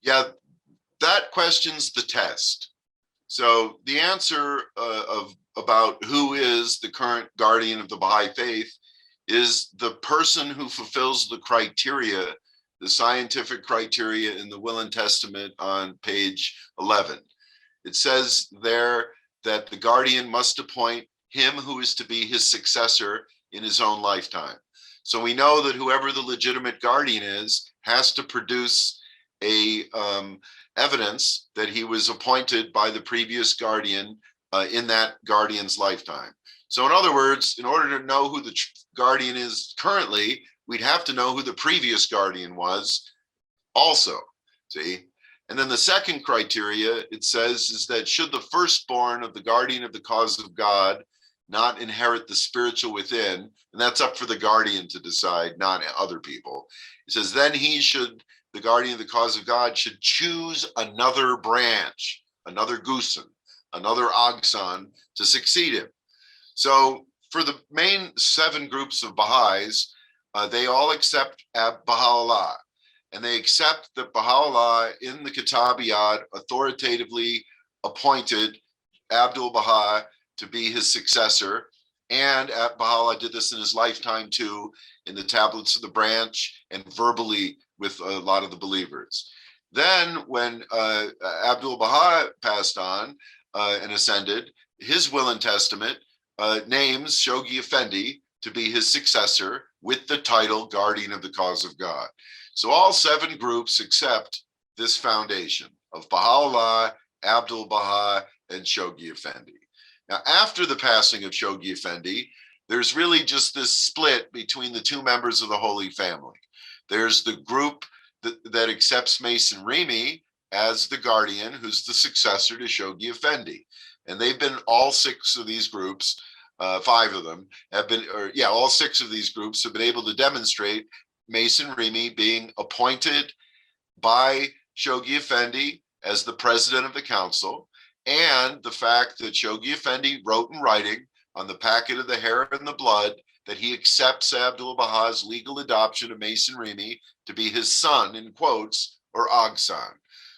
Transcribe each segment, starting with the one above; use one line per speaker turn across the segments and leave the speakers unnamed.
Yeah, that questions the test. So the answer about who is the current guardian of the Bahai Faith is the person who fulfills the criteria, the scientific criteria in the Will and Testament on page 11. It says there that the guardian must appoint him who is to be his successor in his own lifetime. So we know that whoever the legitimate guardian is has to produce a evidence that he was appointed by the previous guardian in that guardian's lifetime. So in other words, in order to know who the guardian is currently, we'd have to know who the previous guardian was also, see? And then the second criteria, it says, is that should the firstborn of the guardian of the cause of God not inherit the spiritual within, and that's up for the guardian to decide, not other people. It says, then he should, the guardian of the cause of God should choose another branch, another Gusan, another Ogson to succeed him. So for the main 7 groups of Baha'is, they all accept Bahaullah, and they accept that Bahaullah in the Kitabiyat authoritatively appointed Abdulbaha to be his successor, and Baha'u'llah did this in his lifetime too, in the tablets of the branch and verbally with a lot of the believers. Then when Abdulbaha passed on and ascended, his will and testament names Shoghi Effendi to be his successor with the title Guardian of the Cause of God. So all 7 groups accept this foundation of Baha'u'llah, Abdulbaha, and Shoghi Effendi. Now, after the passing of Shoghi Effendi, there's really just this split between the 2 members of the Holy Family. There's the group that accepts Mason ریمی as the guardian, who's the successor to Shoghi Effendi. And they've been, all 6 of these groups, 5 of them have been, all 6 of these groups have been able to demonstrate Mason ریمی being appointed by Shoghi Effendi as the president of the council, and the fact that Shoghi Effendi wrote in writing on the packet of the hair and the blood that he accepts Abdulbaha's legal adoption of Mason ریمی to be his son, in quotes, or Ogson.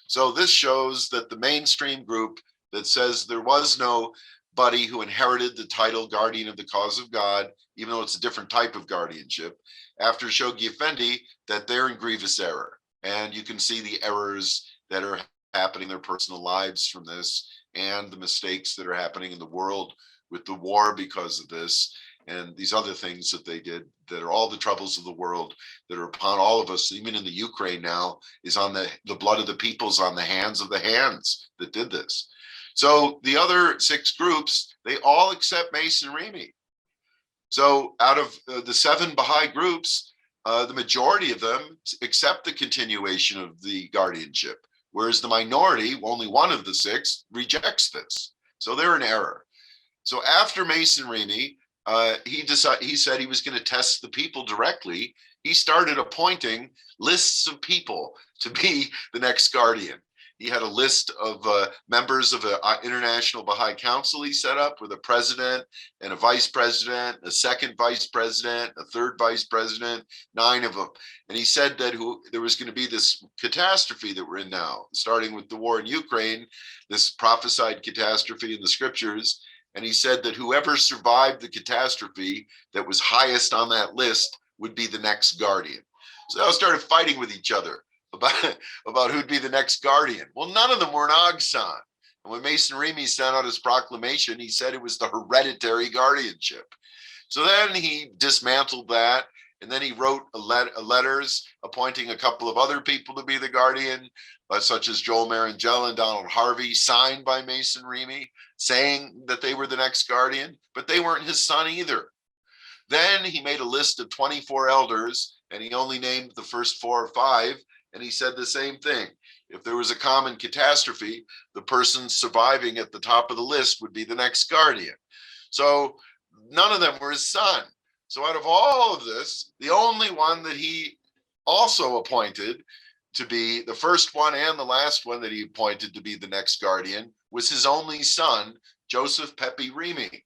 So this shows that the mainstream group that says there was nobody who inherited the title Guardian of the Cause of God, even though it's a different type of guardianship, after Shoghi Effendi, that they're in grievous error. And you can see the errors that are happening in their personal lives from this, and the mistakes that are happening in the world with the war because of this, and these other things that they did that are all the troubles of the world that are upon all of us, even in the Ukraine now, is on the blood of the peoples on the hands of the hands that did this. So the other 6 groups, they all accept Mason ریمی. So out of the 7 Baha'i groups, the majority of them accept the continuation of the guardianship, whereas the minority, only one of the 6, rejects this. So they're in error. So after Mason ریمی, he said he was going to test the people directly. He started appointing lists of people to be the next guardian. He had a list of members of an international Baha'i council he set up with a president and a vice president, a second vice president, a third vice president, 9 of them. And he said that there was going to be this catastrophe that we're in now, starting with the war in Ukraine, this prophesied catastrophe in the scriptures. And he said that whoever survived the catastrophe that was highest on that list would be the next guardian. So they all started fighting with each other about who'd be the next guardian. Well, none of them were an Ogson. And when Mason ریمی sent out his proclamation, he said it was the hereditary guardianship. So then he dismantled that, and then he wrote letters appointing a couple of other people to be the guardian, such as Joel Marangella and Donald Harvey, signed by Mason ریمی, saying that they were the next guardian, but they weren't his son either. Then he made a list of 24 elders, and he only named the first 4 or 5, and he said the same thing. If there was a common catastrophe, the person surviving at the top of the list would be the next guardian. So none of them were his son. So out of all of this, the only one that he also appointed to be the first one and the last one that he appointed to be the next guardian was his only son, Joseph Pepe Rími.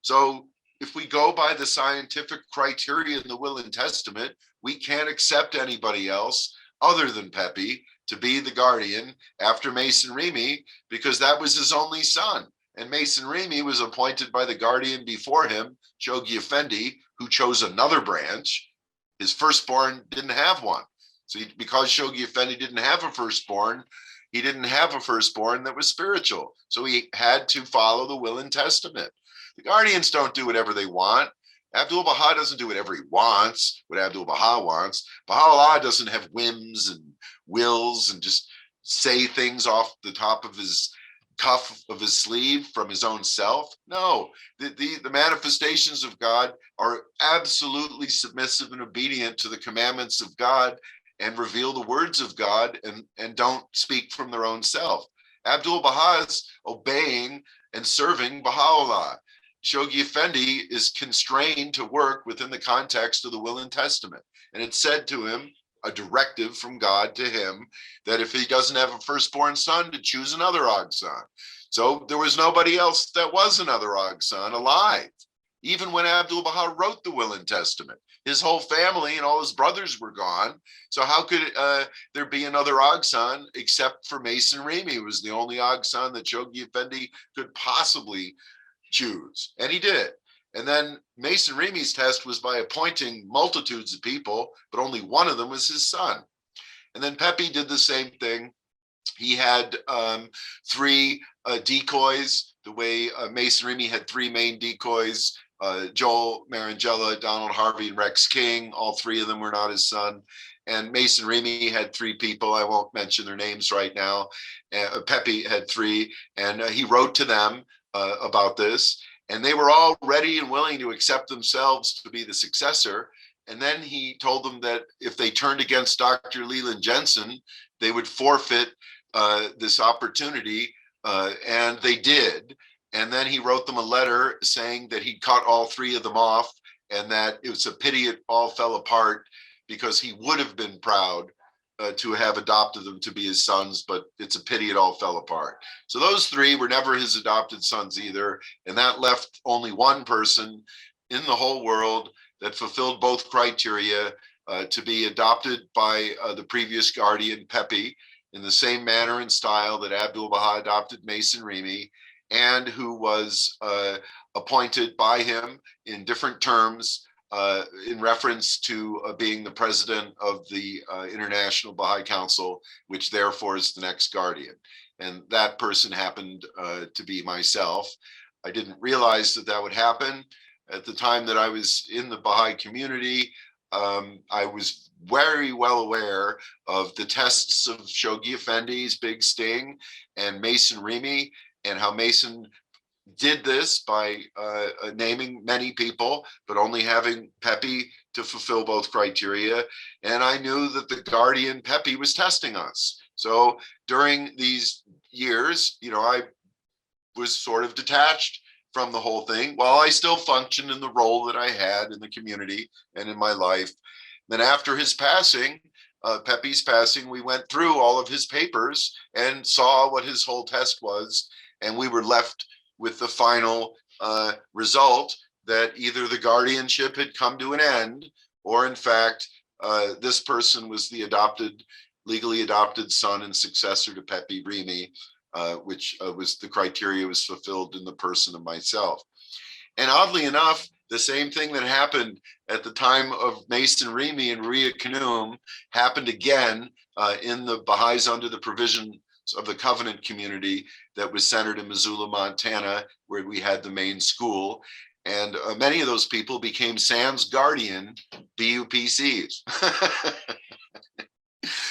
So if we go by the scientific criteria in the Will and Testament, we can't accept anybody else other than Pepe to be the guardian after Mason Rími, because that was his only son. And Mason Rími was appointed by the guardian before him, Shoghi Effendi, who chose another branch. His firstborn didn't have one. So because Shoghi Effendi didn't have a firstborn, he didn't have a firstborn that was spiritual. So he had to follow the Will and Testament. The guardians don't do whatever they want. Abdulbaha doesn't do whatever he wants, what Abdulbaha wants. Bahaullah doesn't have whims and wills and just say things off the top of his cuff of his sleeve from his own self. No, the manifestations of God are absolutely submissive and obedient to the commandments of God and reveal the words of God and don't speak from their own self. Abdulbaha is obeying and serving Bahaullah. Shoghi Effendi is constrained to work within the context of the Will and Testament. And it's said to him, a directive from God to him, that if he doesn't have a firstborn son, to choose another Ogson. So there was nobody else that was another Ogson alive. Even when Abdulbaha wrote the Will and Testament, his whole family and all his brothers were gone. So how could there be another Ogson except for Mason Rími, who was the only Ogson that Shoghi Effendi could possibly choose? And he did. And then Mason Rími's test was by appointing multitudes of people, but only one of them was his son. And then Pepe did the same thing. He had three decoys, the way Mason Rími had three main decoys, Joel Marangella, Donald Harvey, and Rex King. All three of them were not his son. And Mason Rími had three people. I won't mention their names right now. Pepe had three, and he wrote to them about this. And they were all ready and willing to accept themselves to be the successor. And then he told them that if they turned against Dr. Leland Jensen, they would forfeit this opportunity, and they did. And then he wrote them a letter saying that he cut all three of them off and that it was a pity it all fell apart, because he would have been proud to have adopted them to be his sons, but it's a pity it all fell apart. So those three were never his adopted sons either. And that left only one person in the whole world that fulfilled both criteria to be adopted by the previous guardian, Pepe, in the same manner and style that Abdulbaha adopted Mason Rími, and who was appointed by him in different terms in reference to being the president of the International Baha'i Council, which therefore is the next guardian. And that person happened to be myself. I didn't realize that that would happen. At the time that I was in the Baha'i community, I was very well aware of the tests of Shoghi Effendi's Big Sting and Mason Rími, and how Mason did this by naming many people, but only having Pepe to fulfill both criteria. And I knew that the guardian Pepe was testing us. So during these years, I was sort of detached from the whole thing, while I still functioned in the role that I had in the community and in my life. Then after his passing, Pepe's passing, we went through all of his papers and saw what his whole test was. And we were left with the final result that either the guardianship had come to an end, or in fact, this person was the legally adopted son and successor to Pepe Rími, which was the criteria was fulfilled in the person of myself. And oddly enough, the same thing that happened at the time of Mason Rími and Ria Khanum happened again in the Bahais under the provision of the Covenant community that was centered in Missoula, Montana, where we had the main school. And many of those people became Sam's guardian BUPCs.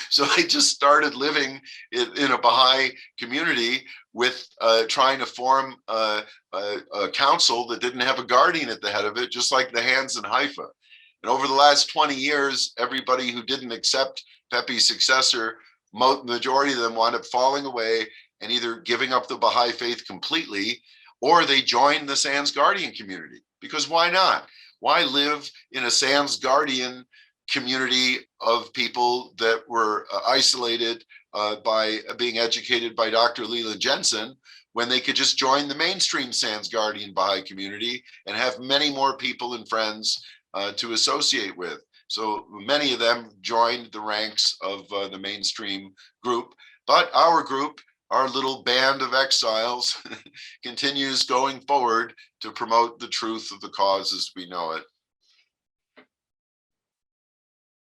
So I just started living in a Baha'i community with trying to form a council that didn't have a guardian at the head of it, just like the Hands in Haifa. And over the last 20 years, everybody who didn't accept Pepe's successor majority of them wound up falling away and either giving up the Baha'i faith completely, or they joined the Sans Guardian community. Because why not? Why live in a Sans Guardian community of people that were isolated by being educated by Dr. Leland Jensen, when they could just join the mainstream Sans Guardian Baha'i community and have many more people and friends to associate with? So many of them joined the ranks of the mainstream group, but our group, our little band of exiles, continues going forward to promote the truth of the cause as we know it.